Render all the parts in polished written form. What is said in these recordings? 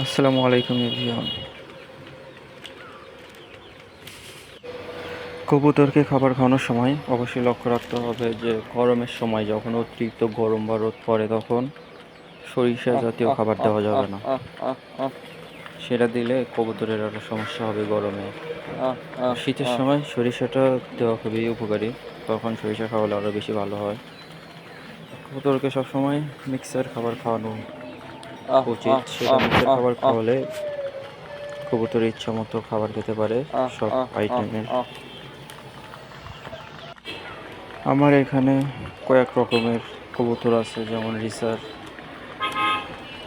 আসসালামু আলাইকুম এভরিওয়ান। কবুতরকে খাবার খাওয়ানোর সময় অবশ্যই লক্ষ্য রাখতে হবে যে গরমের সময় যখন অতিরিক্ত গরম বা রোদ পড়ে তখন সরিষা জাতীয় খাবার দেওয়া যাবে না। সেটা দিলে কবুতরের আরও সমস্যা হবে গরমে। শীতের সময় সরিষাটা দেওয়া খুবই উপকারী, তখন সরিষা খাওয়ালে আরও বেশি ভালো হয়। কবুতরকে সবসময় মিক্সার খাবার খাওয়ানো উচিত। সেটা মিক্সার খাবার খাওয়ালে কবুতরের ইচ্ছা মতো খাবার খেতে পারে সব আইটেমের। আমার এখানে কয়েক রকমের কবুতর আছে, যেমন রিসার,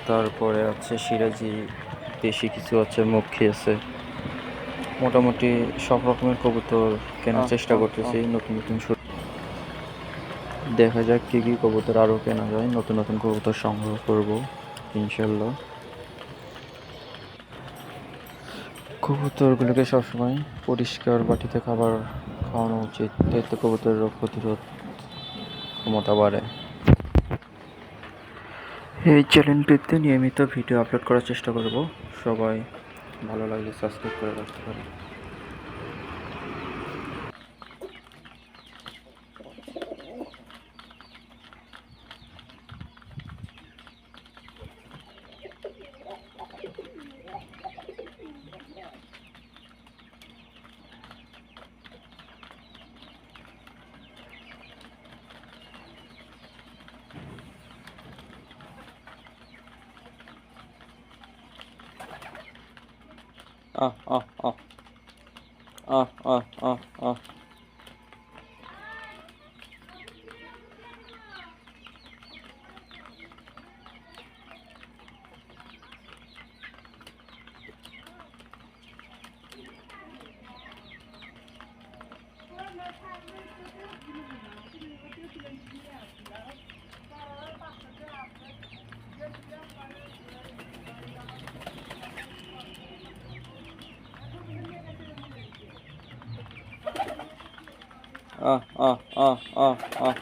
তারপরে আছে সিরাজি, দেশি কিছু আছে, মক্ষী আছে। মোটামুটি সব রকমের কবুতর কেনার চেষ্টা করতেছি। নতুন নতুন দেখা যাক কী কী কবুতর আরও কেনা যায়। নতুন নতুন কবুতর সংগ্রহ করব ইনশাল্লাহ। কবুতরগুলোকে সবসময় পরিষ্কার বাটিতে খাবার খাওয়ানো উচিত, এতে কবুতরের রোগ প্রতিরোধ ক্ষমতা বাড়ে। এই চ্যানেলটিতে নিয়মিত ভিডিও আপলোড করার চেষ্টা করব। সবাই ভালো লাগলে সাবস্ক্রাইব করে রাখতে পারেন। Ah, ah, ah, ah, ah, ah, ah. Ah, ah, ah, ah, ah.